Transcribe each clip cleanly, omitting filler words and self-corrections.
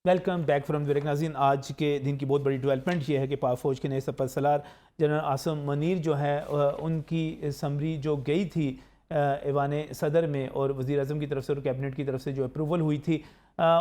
Welcome back from the नाज़रीन। आज के दिन की बहुत बड़ी डेवलपमेंट ये है कि पाक फ़ौज के नए सपर सलार जनरल आसम मनीर जो है उनकी समरी जो गई थी ऐवान सदर में और वज़ीर आज़म की तरफ से और कैबिनेट की तरफ से जो अप्रूवल हुई थी,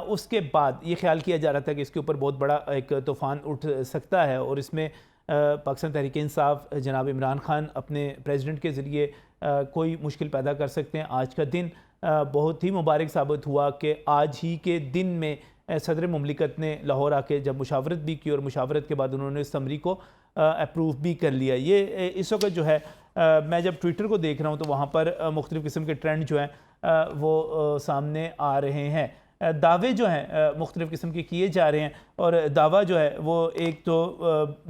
उसके बाद ये ख्याल किया जा रहा था कि इसके ऊपर बहुत बड़ा एक तूफ़ान उठ सकता है और इसमें पाकिस्तान तहरीक इंसाफ जनाब इमरान खान अपने प्रेसिडेंट के ज़रिए कोई मुश्किल पैदा कर सकते हैं। आज का दिन बहुत ही मुबारक साबित हुआ कि आज ही के दिन में सदर मुमलिकत ने लाहौर आके जब मुशावरत भी की और मुशावरत के बाद उन्होंने समरी को अप्रूव भी कर लिया। ये इस वक्त जो है मैं जब ट्विटर को देख रहा हूँ तो वहाँ पर मुख्तलिफ़ किस्म के ट्रेंड जो हैं वो सामने आ रहे हैं। दावे जो हैं मुख्तलिफ़ किस्म के किए जा रहे हैं और दावा जो है वो एक तो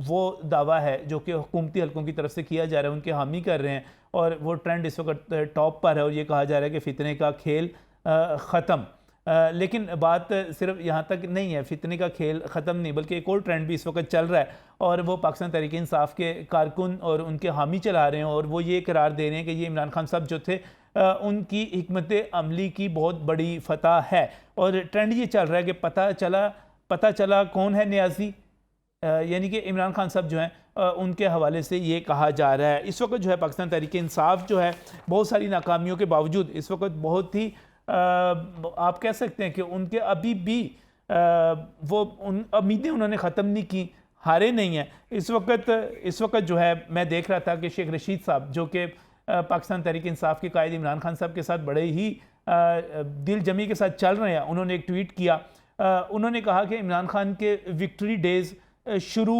वो दावा है जो कि हुकूमती हलकों की तरफ से किया जा रहा है, उनके हामी कर रहे हैं और वो ट्रेंड इस वक्त टॉप पर है और ये कहा जा रहा है कि फितने का खेल ख़त्म। लेकिन बात सिर्फ यहाँ तक नहीं है, फितने का खेल ख़त्म नहीं, बल्कि एक और ट्रेंड भी इस वक्त चल रहा है और वो पाकिस्तान तहरीक इंसाफ के कारकुन और उनके हामी चला रहे हैं और वो ये करार दे रहे हैं कि ये इमरान खान साहब जो थे उनकी हिकमत अमली की बहुत बड़ी फतह है। और ट्रेंड ये चल रहा है कि पता चला कौन है न्याजी, यानी कि इमरान खान साहब जो हैं उनके हवाले से ये कहा जा रहा है। इस वक्त जो है पाकिस्तान तहरीक इंसाफ जो है बहुत सारी नाकामियों के बावजूद इस वक्त बहुत ही आप कह सकते हैं कि उनके अभी भी वो उन उम्मीदें उन्होंने ख़त्म नहीं की, हारे नहीं हैं। इस वक्त जो है मैं देख रहा था कि शेख रशीद साहब जो कि पाकिस्तान तहरीक इंसाफ के कायद इमरान खान साहब के साथ बड़े ही दिल जमी के साथ चल रहे हैं, उन्होंने एक ट्वीट किया। उन्होंने कहा कि इमरान खान के विक्ट्री डेज़ शुरू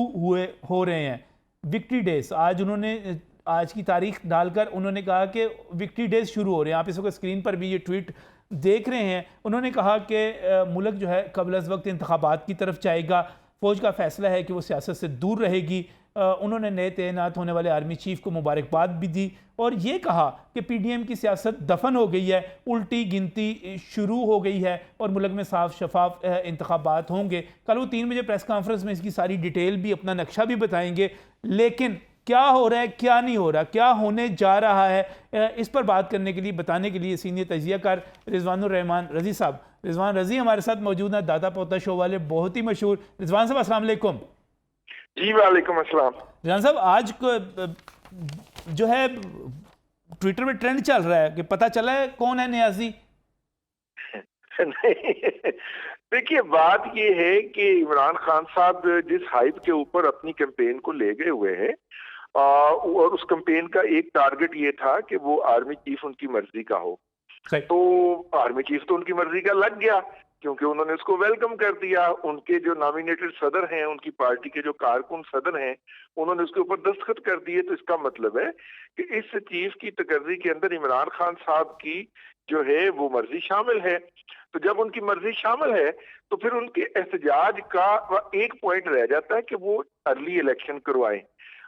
हो रहे हैं। विक्ट्री डेज़ आज की तारीख डालकर उन्होंने कहा कि विक्ट्री डेज शुरू हो रहे हैं। आप इस वक्त स्क्रीन पर भी ये ट्वीट देख रहे हैं। उन्होंने कहा कि मुल्क जो है कबल अज़ वक्त इंतखाबात की तरफ जाएगा, फ़ौज का फ़ैसला है कि वो सियासत से दूर रहेगी। उन्होंने नए तैनात होने वाले आर्मी चीफ को मुबारकबाद भी दी और ये कहा कि PDM की सियासत दफन हो गई है, उल्टी गिनती शुरू हो गई है और मुल्क में साफ शफाफ इंतखाबात होंगे। कल वो 3 बजे प्रेस कॉन्फ्रेंस में इसकी सारी डिटेल भी, अपना नक्शा भी बताएंगे। लेकिन क्या हो रहा है, क्या नहीं हो रहा, क्या होने जा रहा है, इस पर बात करने के लिए, बताने के लिए सीनियर तजियाकार रिजवानुर रहमान रजी साहब, रिजवान रजी हमारे साथ मौजूद हैं, दादा पोता शो वाले, बहुत ही मशहूर। रिजवान साहब अस्सलाम वालेकुम। जी वालेकुम अस्सलाम। रिजवान साहब, आज को जो है ट्विटर में ट्रेंड चल रहा है कि पता चला है कौन है न्याजी। नहीं, देखिए बात ये है कि इमरान खान साहब जिस हाइप के ऊपर अपनी कैंपेन को ले गए हुए हैं और उस कैंपेन का एक टारगेट ये था कि वो आर्मी चीफ उनकी मर्जी का हो। तो आर्मी चीफ तो उनकी मर्जी का लग गया क्योंकि उन्होंने उसको वेलकम कर दिया। उनके जो नॉमिनेटेड सदर हैं, उनकी पार्टी के जो कारकुन सदर हैं, उन्होंने उसके ऊपर दस्तखत कर दिए। तो इसका मतलब है कि इस चीफ की तकर्री के अंदर इमरान खान साहब की जो है वो मर्जी शामिल है। तो जब उनकी मर्जी शामिल है तो फिर उनके एहतजाज का एक पॉइंट रह जाता है कि वो अर्ली इलेक्शन करवाएं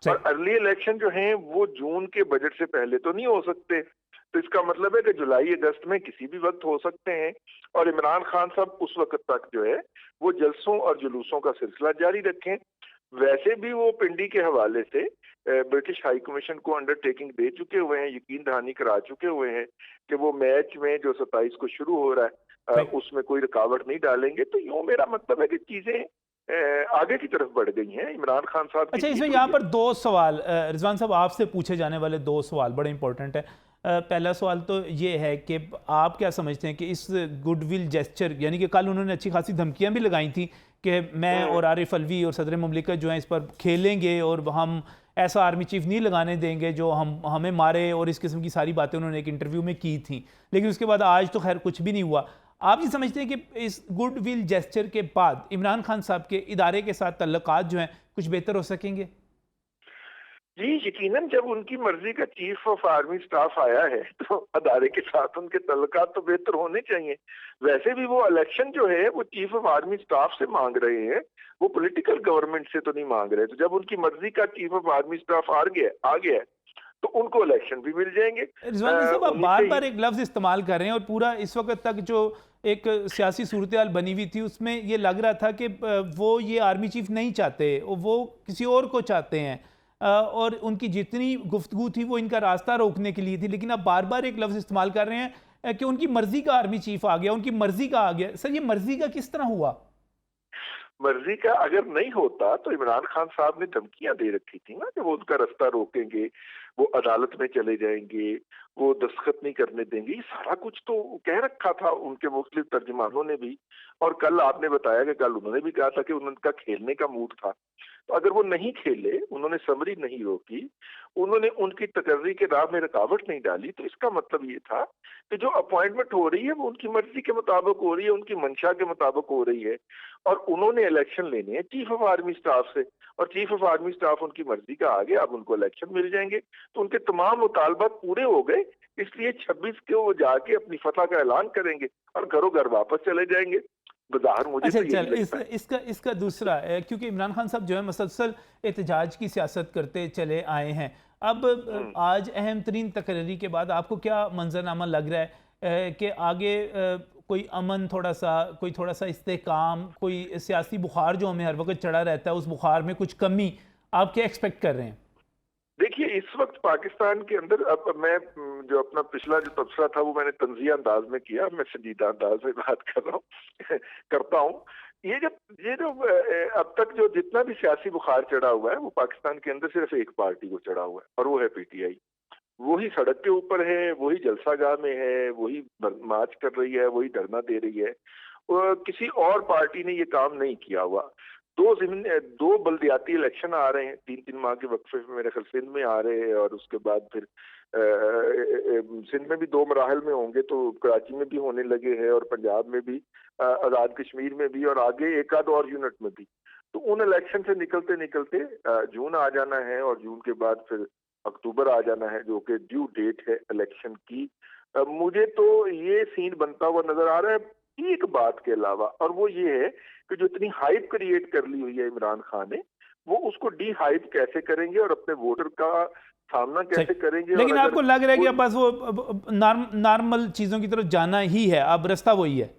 और अर्ली इलेक्शन जो हैं वो जून के बजट से पहले तो नहीं हो सकते। तो इसका मतलब है कि जुलाई अगस्त में किसी भी वक्त हो सकते हैं और इमरान खान साहब उस वक्त तक जो है वो जलसों और जुलूसों का सिलसिला जारी रखें। वैसे भी वो पिंडी के हवाले से ब्रिटिश हाई कमीशन को अंडरटेकिंग दे चुके हुए हैं, यकीन दहानी करा चुके हुए हैं कि वो मैच में जो 27 को शुरू हो रहा है उसमें कोई रुकावट नहीं डालेंगे। तो यूं मेरा मतलब है कि चीजें आगे की तरफ बढ़ गई हैं इमरान खान साहब। अच्छा, इसमें यहाँ पर 2 सवाल रिजवान साहब आपसे पूछे जाने वाले 2 सवाल बड़े इंपॉर्टेंट है। पहला सवाल तो ये है कि आप क्या समझते हैं कि इस गुडविल जेस्चर, यानी कि कल उन्होंने अच्छी खासी धमकियां भी लगाई थी कि मैं और आरिफ अलवी और सदर मुमलिकत जो हैं इस पर खेलेंगे और हम ऐसा आर्मी चीफ नहीं लगाने देंगे जो हमें मारे, और इस किस्म की सारी बातें उन्होंने एक इंटरव्यू में की थी। लेकिन उसके बाद आज तो खैर कुछ भी नहीं हुआ। आप ये समझते हैं कि इस गुडविल जेस्चर के बाद इमरान खान साहब के इदारे के साथ तल्लुकात जो हैं कुछ बेहतर हो सकेंगे? जी यकीनन, जब उनकी मर्जी का चीफ ऑफ आर्मी स्टाफ आया है तो अदारे के साथ उनके तल्लुकात तो बेहतर होने चाहिए। वैसे भी वो इलेक्शन जो है वो चीफ ऑफ आर्मी स्टाफ से मांग रहे हैं, वो पॉलिटिकल गवर्नमेंट से तो नहीं मांग रहे। तो जब उनकी मर्जी का चीफ ऑफ आर्मी स्टाफ आ गया तो उनको इलेक्शन भी मिल जाएंगे। रिजवान साहब, आप बार बार एक लफ्ज इस्तेमाल कर रहे हैं और पूरा इस वक्त तक जो एक सियासी सूरत हाल बनी हुई थी उसमें ये लग रहा था कि वो ये आर्मी चीफ नहीं चाहते, वो किसी और को चाहते हैं और उनकी जितनी गुफ्तगू थी वो इनका रास्ता रोकने के लिए थी। लेकिन आप बार बार एक लफ्ज़ इस्तेमाल कर रहे हैं कि उनकी मर्जी का आर्मी चीफ आ गया, उनकी मर्जी का आ गया। सर, ये मर्जी का किस तरह हुआ? मर्जी का अगर नहीं होता तो इमरान खान साहब ने धमकियां दे रखी थी ना कि वो उनका रास्ता रोकेंगे, वो अदालत में चले जाएंगे, वो दस्तखत नहीं करने देंगे। ये सारा कुछ तो कह रखा था उनके मुख्तलिफ तर्जुमानों ने भी। और कल आपने बताया कि कल उन्होंने भी कहा था कि उनका खेलने का मूड था। तो अगर वो नहीं खेले, उन्होंने समरी नहीं रोकी, उन्होंने उनकी तकर्री के राह में रुकावट नहीं डाली, तो इसका मतलब ये था कि जो अपॉइंटमेंट हो रही है वो उनकी मर्जी के मुताबिक हो रही है, उनकी मंशा के मुताबिक हो रही है। और उन्होंने इलेक्शन लेने हैं चीफ ऑफ आर्मी स्टाफ से, और चीफ ऑफ आर्मी स्टाफ उनकी मर्जी का आ गया, अब उनको इलेक्शन मिल जाएंगे। तो उनके तमाम मुतालबात पूरे हो गए, इसलिए 26 को वो जाके अपनी फतह का ऐलान करेंगे और घरों घर वापस चले जाएंगे। बज़ाहिर मुझे अच्छा तो यही चल लगता है। इसका दूसरा क्योंकि इमरान खान साहब जो है मुसलसल एहतजाज की सियासत करते चले आए हैं। अब आज अहम तरीन तकरीरी के बाद आपको क्या मंजरनामा लग रहा है कि आगे कोई अमन कोई थोड़ा सा इस्तेकाम, कोई सियासी बुखार जो हमें हर वक्त चढ़ा रहता है उस बुखार में कुछ कमी आप क्या एक्सपेक्ट कर रहे हैं? देखिए, इस वक्त पाकिस्तान के अंदर अब मैं जो अपना पिछला जो तबसरा था वो मैंने तंज़िया अंदाज में किया, मैं संजीदा अंदाज में बात कर रहा हूँ करता हूँ। ये जो अब तक जो जितना भी सियासी बुखार चढ़ा हुआ है वो पाकिस्तान के अंदर सिर्फ एक पार्टी को चढ़ा हुआ है, और वो है पीटीआई। वही सड़क के ऊपर है, वही जलसागाह में है, वही मार्च कर रही है, वही धरना दे रही है। किसी और पार्टी ने ये काम नहीं किया हुआ। दो बल्दियाती इलेक्शन आ रहे हैं 3-3 माह के वक्फे में, मेरे ख्याल सिंध में आ रहे हैं, और उसके बाद फिर सिंध में भी 2 मराहल में होंगे, तो कराची में भी होने लगे हैं, और पंजाब में भी, आज़ाद कश्मीर में भी, और आगे एक आध और यूनिट में भी। तो उन इलेक्शन से निकलते निकलते जून आ जाना है, और जून के बाद फिर अक्टूबर आ जाना है, जो कि ड्यू डेट है इलेक्शन की। मुझे तो ये सीन बनता हुआ नजर आ रहा है एक बात के अलावा, और वो ये है कि जो इतनी हाइप क्रिएट कर ली हुई है इमरान खान ने, वो उसको डी हाइप कैसे करेंगे और अपने वोटर का सामना कैसे करेंगे। लेकिन आपको लग रहा है कि अब बस वो नॉर्मल चीजों की तरफ जाना ही है, अब रास्ता वही है?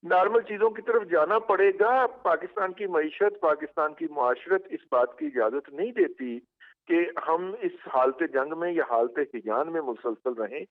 नॉर्मल चीजों की तरफ जाना पड़ेगा। पाकिस्तान की मईशत, पाकिस्तान की मुआशरत इस बात की इजाजत नहीं देती कि हम इस हालत जंग में या हालत हिजान में मुसलसल रहें।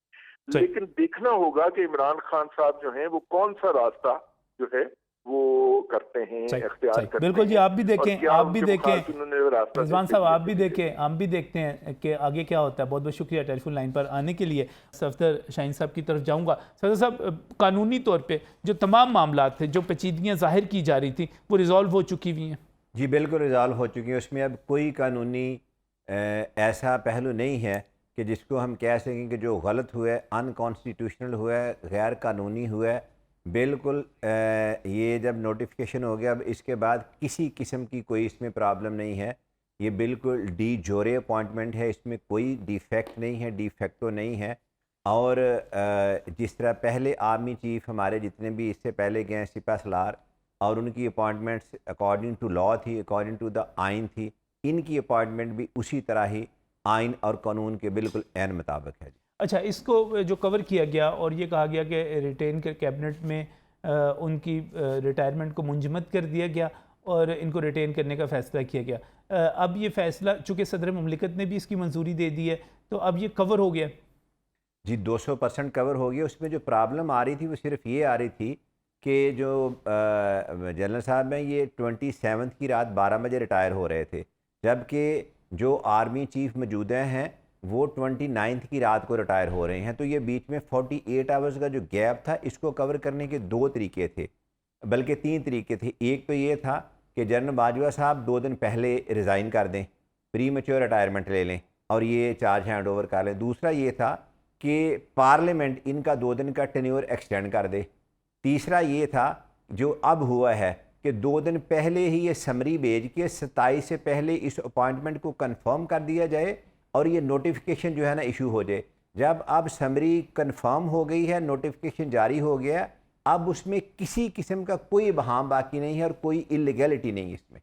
लेकिन देखना होगा कि इमरान खान साहब जो हैं वो कौन सा रास्ता जो है वो करते हैं, इख्तियार करते बिल्कुल हैं। जी, आप भी देखें, आप भी देखें रिजवान साहब, आप भी देखें। देखें, हम भी देखते हैं कि आगे क्या होता है। बहुत बहुत शुक्रिया टेलीफोन लाइन पर आने के लिए। सफदर शाहीन साहब की तरफ जाऊंगा। सफदर साहब, कानूनी तौर पे जो तमाम मामला थे, जो पेचीदगियाँ जाहिर की जा रही थी, वो रिजॉल्व हो चुकी हुई हैं? जी बिल्कुल रिजॉल्व हो चुकी है। उसमें अब कोई कानूनी ऐसा पहलू नहीं है कि जिसको हम कह सकें कि जो गलत हुआ है, अनकॉन्स्टिट्यूशनल हुआ है, गैर कानूनी हुआ है। बिल्कुल ये जब नोटिफिकेशन हो गया, अब इसके बाद किसी किस्म की कोई इसमें प्रॉब्लम नहीं है। ये बिल्कुल डी जोरे अपॉइंटमेंट है, इसमें कोई डिफेक्ट नहीं है, डिफेक्टो नहीं है। और जिस तरह पहले आर्मी चीफ हमारे जितने भी इससे पहले गए सिपह सलार, और उनकी अपॉइंटमेंट्स अकॉर्डिंग टू लॉ थी, अकॉर्डिंग टू द आइन थी, इनकी अपॉइंटमेंट भी उसी तरह ही आइन और कानून के बिल्कुल ऐन मुताबिक है। अच्छा, इसको जो कवर किया गया और ये कहा गया कि रिटेन कर कैबिनेट में उनकी रिटायरमेंट को मुंजमद कर दिया गया और इनको रिटेन करने का फ़ैसला किया गया। अब ये फ़ैसला चूँकि सदर मुमलिकत ने भी इसकी मंजूरी दे दी है, तो अब ये कवर हो गया? जी 200% कवर हो गया। उसमें जो प्रॉब्लम आ रही थी वो सिर्फ ये आ रही थी कि जो जनरल साहब हैं ये 27 की रात 12 बजे रिटायर हो रहे थे, जबकि जो आर्मी चीफ मौजूदा हैं वो 29 की रात को रिटायर हो रहे हैं। तो ये बीच में 48 आवर्स का जो गैप था, इसको कवर करने के 2 तरीके थे, बल्कि 3 तरीके थे। एक तो ये था कि जनरल बाजवा साहब 2 दिन पहले रिज़ाइन कर दें, प्री मैच्योर रिटायरमेंट ले लें और ये चार्ज हैंड ओवर कर लें। दूसरा ये था कि पार्लियामेंट इनका 2 दिन का टेन्योर एक्सटेंड कर दे। तीसरा ये था जो अब हुआ है कि 2 दिन पहले ही ये समरी भेज के 27 से पहले इस अपॉइंटमेंट को कंफर्म कर दिया जाए और ये नोटिफिकेशन जो है ना इशू हो जाए। जब अब समरी कंफर्म हो गई है, नोटिफिकेशन जारी हो गया, अब उसमें किसी किस्म का कोई बहाम बाकी नहीं है और कोई इलीगैलिटी नहीं है इसमें।